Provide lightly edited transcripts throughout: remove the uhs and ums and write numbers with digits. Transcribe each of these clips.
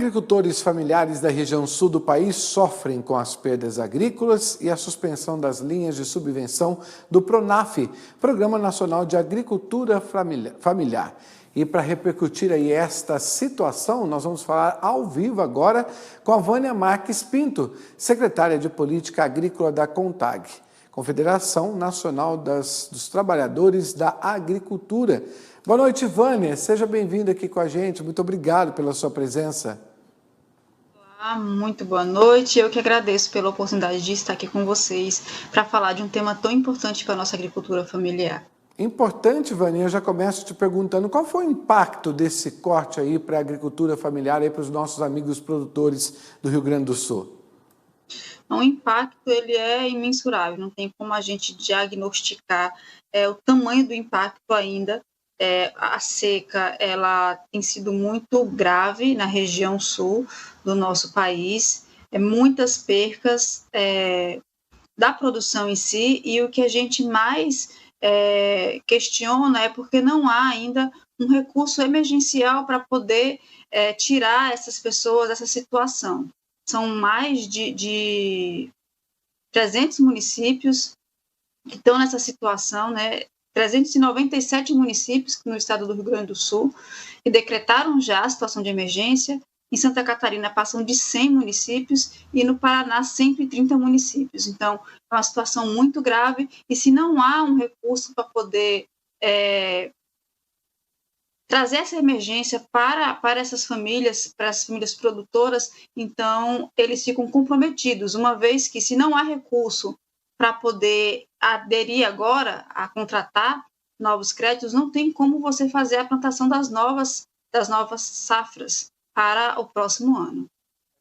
Agricultores familiares da região sul do país sofrem com as perdas agrícolas e a suspensão das linhas de subvenção do PRONAF, Programa Nacional de Agricultura Familiar. E para repercutir aí esta situação, nós vamos falar ao vivo agora com a Vânia Marques Pinto, secretária de Política Agrícola da CONTAG, Confederação Nacional dos Trabalhadores da Agricultura. Boa noite, Vânia. Seja bem-vinda aqui com a gente. Muito obrigado pela sua presença. Olá, muito boa noite. Eu que agradeço pela oportunidade de estar aqui com vocês para falar de um tema tão importante para a nossa agricultura familiar. Importante, Vânia, eu já começo te perguntando qual foi o impacto desse corte aí para a agricultura familiar, aí para os nossos amigos produtores do Rio Grande do Sul? O impacto ele é imensurável, não tem como a gente diagnosticar o tamanho do impacto ainda. A seca ela tem sido muito grave na região sul do nosso país, muitas percas da produção em si, e o que a gente mais questiona é porque não há ainda um recurso emergencial para poder tirar essas pessoas dessa situação. São mais de 300 municípios que estão nessa situação, né? 397 municípios no estado do Rio Grande do Sul que decretaram já a situação de emergência. Em Santa Catarina passam de 100 municípios e no Paraná 130 municípios. Então, é uma situação muito grave e se não há um recurso para poder trazer essa emergência para essas famílias, para as famílias produtoras, então eles ficam comprometidos, uma vez que se não há recurso para poder aderir agora a contratar novos créditos, não tem como você fazer a plantação das novas safras para o próximo ano.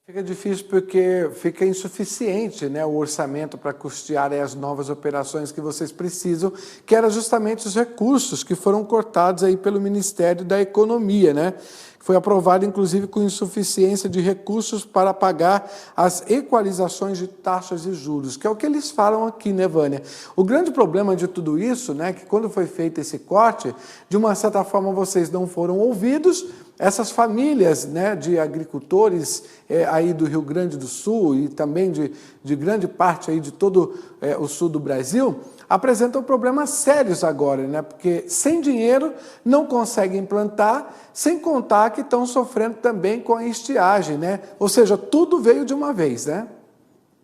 Fica difícil porque fica insuficiente, né, o orçamento para custear as novas operações que vocês precisam, que eram justamente os recursos que foram cortados aí pelo Ministério da Economia, né? Foi aprovado, inclusive, com insuficiência de recursos para pagar as equalizações de taxas e juros, que é o que eles falam aqui, né, Vânia? O grande problema de tudo isso, né, que quando foi feito esse corte, de uma certa forma vocês não foram ouvidos. Essas famílias, né, de agricultores aí do Rio Grande do Sul e também de grande parte aí de todo o sul do Brasil, apresentam problemas sérios agora, né? Porque sem dinheiro não conseguem plantar, sem contar que estão sofrendo também com a estiagem, né? Ou seja, tudo veio de uma vez, né?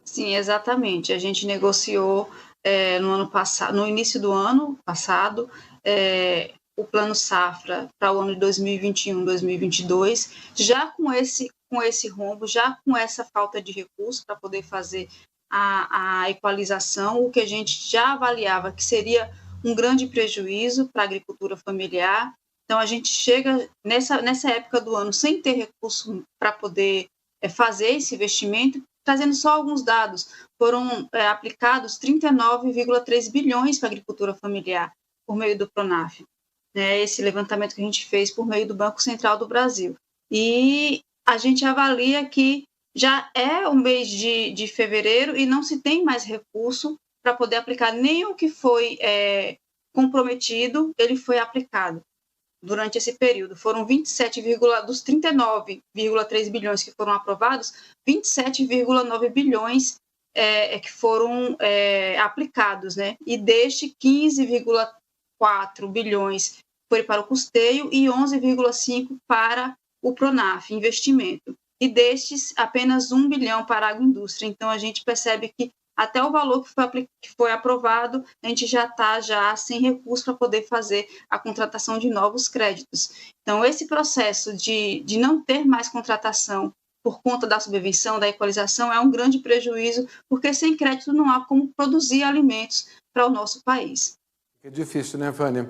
Sim, exatamente. A gente negociou no ano passado, no início do ano passado, o Plano Safra para o ano de 2021, 2022, já com esse rombo, já com essa falta de recursos para poder fazer a equalização, o que a gente já avaliava que seria um grande prejuízo para a agricultura familiar. Então, a gente chega nessa época do ano sem ter recurso para poder fazer esse investimento. Trazendo só alguns dados, foram aplicados 39,3 bilhões para a agricultura familiar por meio do PRONAF. Esse levantamento que a gente fez por meio do Banco Central do Brasil. E a gente avalia que já é o mês de fevereiro e não se tem mais recurso para poder aplicar nem o que foi comprometido, ele foi aplicado durante esse período. Foram 27, dos 39,3 bilhões que foram aprovados, 27,9 bilhões que foram aplicados, né? E deste 15,4 bilhões foi para o custeio e 11,5 para o PRONAF, investimento. E destes, apenas 1 bilhão para a agroindústria. Então, a gente percebe que até o valor que foi aprovado, a gente já está sem recurso para poder fazer a contratação de novos créditos. Então, esse processo de não ter mais contratação por conta da subvenção, da equalização, é um grande prejuízo, porque sem crédito não há como produzir alimentos para o nosso país. É difícil, né, Vânia?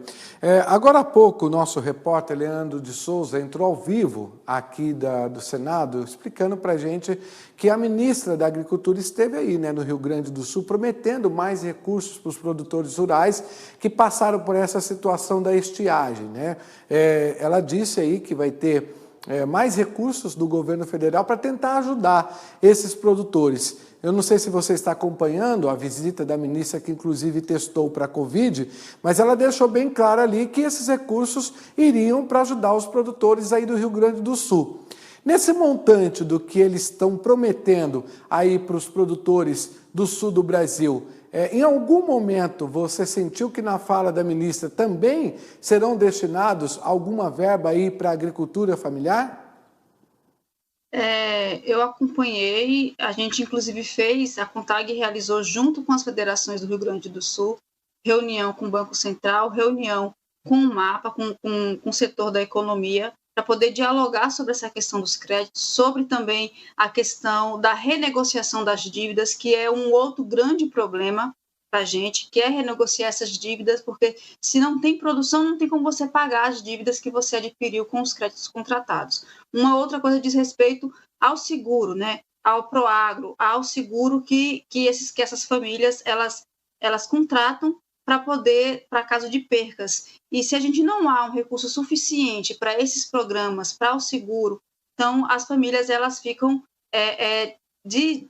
Agora há pouco, o nosso repórter Leandro de Souza entrou ao vivo aqui do Senado, explicando para a gente que a ministra da Agricultura esteve aí, né, no Rio Grande do Sul, prometendo mais recursos para os produtores rurais que passaram por essa situação da estiagem, né? Ela disse aí que vai ter mais recursos do governo federal para tentar ajudar esses produtores. Eu não sei se você está acompanhando a visita da ministra, que inclusive testou para a Covid, mas ela deixou bem claro ali que esses recursos iriam para ajudar os produtores aí do Rio Grande do Sul. Nesse montante do que eles estão prometendo aí para os produtores do sul do Brasil, em algum momento você sentiu que na fala da ministra também serão destinados alguma verba aí para a agricultura familiar? Eu acompanhei, a gente inclusive fez, a CONTAG realizou junto com as federações do Rio Grande do Sul, reunião com o Banco Central, reunião com o MAPA, com o setor da economia, para poder dialogar sobre essa questão dos créditos, sobre também a questão da renegociação das dívidas, que é um outro grande problema para a gente, que é renegociar essas dívidas, porque se não tem produção, não tem como você pagar as dívidas que você adquiriu com os créditos contratados. Uma outra coisa diz respeito ao seguro, né? Ao Proagro, ao seguro que essas famílias elas contratam para caso de percas. E se a gente não há um recurso suficiente para esses programas, para o seguro, então as famílias elas ficam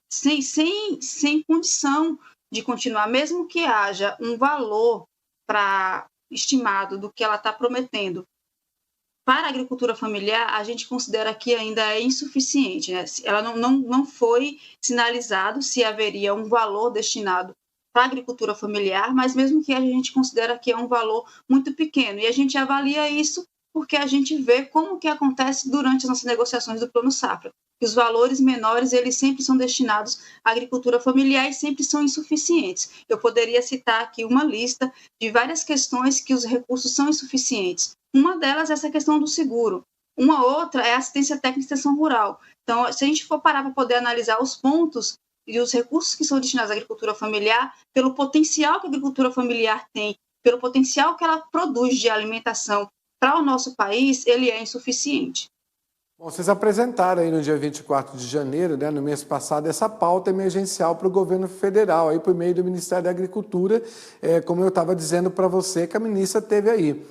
sem condição de continuar, mesmo que haja um valor estimado do que ela está prometendo. Para a agricultura familiar, a gente considera que ainda é insuficiente, né? Ela não foi sinalizado se haveria um valor destinado para a agricultura familiar, mas mesmo que a gente considera que é um valor muito pequeno. E a gente avalia isso porque a gente vê como que acontece durante as nossas negociações do Plano Safra. Que os valores menores, eles sempre são destinados à agricultura familiar e sempre são insuficientes. Eu poderia citar aqui uma lista de várias questões que os recursos são insuficientes. Uma delas é essa questão do seguro. Uma outra é a assistência técnica e extensão rural. Então, se a gente for parar para poder analisar os pontos e os recursos que são destinados à agricultura familiar, pelo potencial que a agricultura familiar tem, pelo potencial que ela produz de alimentação para o nosso país, ele é insuficiente. Bom, vocês apresentaram aí no dia 24 de janeiro, né, no mês passado, essa pauta emergencial para o governo federal, aí por meio do Ministério da Agricultura, como eu estava dizendo para você, que a ministra teve aí.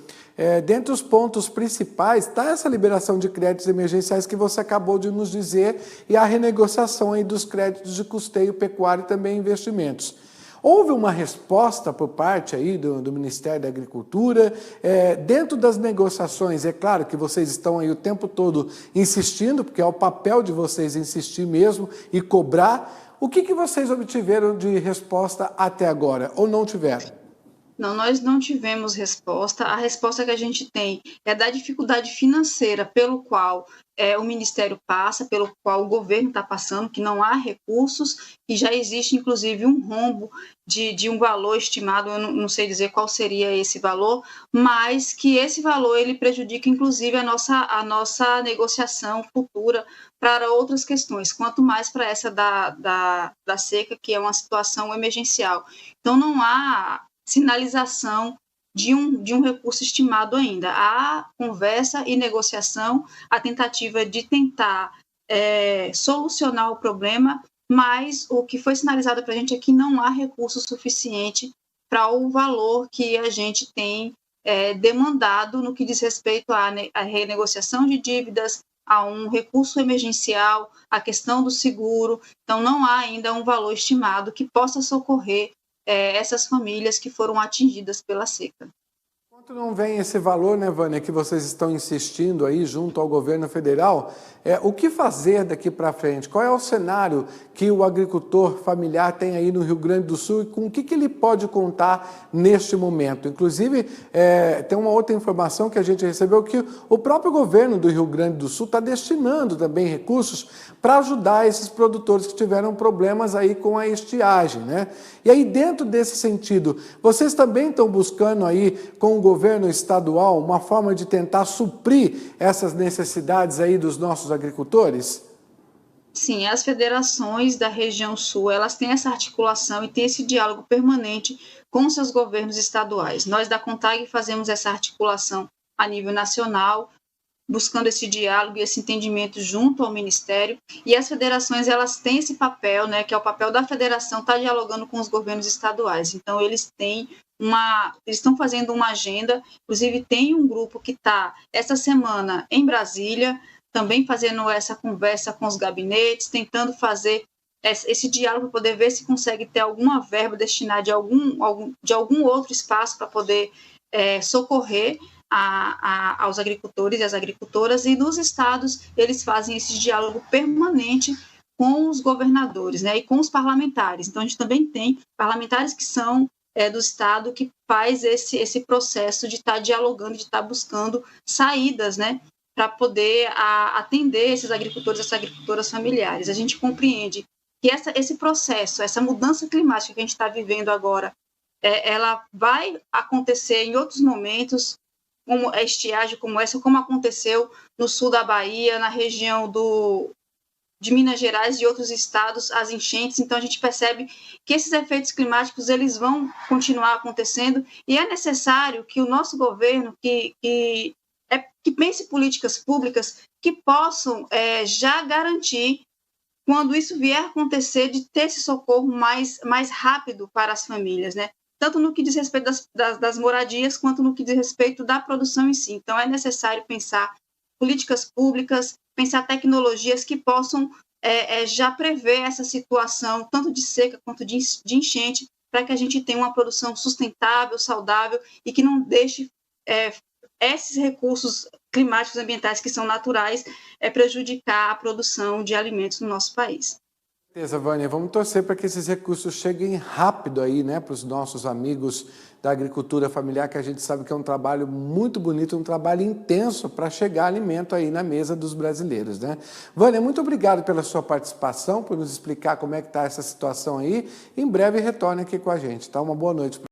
Dentre os pontos principais está essa liberação de créditos emergenciais que você acabou de nos dizer e a renegociação aí dos créditos de custeio pecuário e também investimentos. Houve uma resposta por parte aí do Ministério da Agricultura, dentro das negociações, é claro que vocês estão aí o tempo todo insistindo, porque é o papel de vocês insistir mesmo e cobrar. O que vocês obtiveram de resposta até agora, ou não tiveram? Não, nós não tivemos resposta. A resposta que a gente tem é da dificuldade financeira pelo qual o Ministério passa, pelo qual o governo está passando, que não há recursos e já existe, inclusive, um rombo de um valor estimado, eu não sei dizer qual seria esse valor, mas que esse valor ele prejudica, inclusive, a nossa negociação futura para outras questões, quanto mais para essa da seca, que é uma situação emergencial. Então, não há sinalização de um recurso estimado ainda. Há conversa e negociação, a tentativa de tentar solucionar o problema, mas o que foi sinalizado para a gente é que não há recurso suficiente para o valor que a gente tem demandado no que diz respeito à renegociação de dívidas, a um recurso emergencial, a questão do seguro. Então, não há ainda um valor estimado que possa socorrer essas famílias que foram atingidas pela seca. Enquanto não vem esse valor, né, Vânia, que vocês estão insistindo aí junto ao governo federal, o que fazer daqui para frente? Qual é o cenário que o agricultor familiar tem aí no Rio Grande do Sul e com o que ele pode contar neste momento? Inclusive, tem uma outra informação que a gente recebeu que o próprio governo do Rio Grande do Sul está destinando também recursos para ajudar esses produtores que tiveram problemas aí com a estiagem, né? E aí, dentro desse sentido, vocês também estão buscando aí com o governo estadual uma forma de tentar suprir essas necessidades aí dos nossos agricultores? Sim, as federações da região sul, elas têm essa articulação e têm esse diálogo permanente com seus governos estaduais. Nós da CONTAG fazemos essa articulação a nível nacional, buscando esse diálogo e esse entendimento junto ao Ministério, e as federações elas têm esse papel, né, que é o papel da federação, estar dialogando com os governos estaduais. Então eles estão fazendo uma agenda, inclusive tem um grupo que está essa semana em Brasília, também fazendo essa conversa com os gabinetes, tentando fazer esse diálogo para poder ver se consegue ter alguma verba destinada de algum outro espaço para poder socorrer aos agricultores e às agricultoras, e nos estados eles fazem esse diálogo permanente com os governadores, né, e com os parlamentares. Então, a gente também tem parlamentares que são do Estado que faz esse processo de estar dialogando, de estar buscando saídas, né, para poder atender esses agricultores, essas agricultoras familiares. A gente compreende que esse processo, essa mudança climática que a gente está vivendo agora, ela vai acontecer em outros momentos, como a estiagem como essa, como aconteceu no sul da Bahia, na região de Minas Gerais e outros estados, as enchentes. Então, a gente percebe que esses efeitos climáticos eles vão continuar acontecendo e é necessário que o nosso governo, que pense políticas públicas que possam já garantir, quando isso vier a acontecer, de ter esse socorro mais rápido para as famílias, né? Tanto no que diz respeito das moradias, quanto no que diz respeito da produção em si. Então, é necessário pensar políticas públicas, pensar tecnologias que possam já prever essa situação, tanto de seca quanto de enchente, para que a gente tenha uma produção sustentável, saudável e que não deixe esses recursos climáticos ambientais que são naturais prejudicar a produção de alimentos no nosso país. Beleza, Vânia, vamos torcer para que esses recursos cheguem rápido aí, né, para os nossos amigos da agricultura familiar, que a gente sabe que é um trabalho muito bonito, um trabalho intenso para chegar alimento aí na mesa dos brasileiros, né? Vânia, muito obrigado pela sua participação, por nos explicar como é que está essa situação aí. Em breve retorne aqui com a gente, tá? Uma boa noite.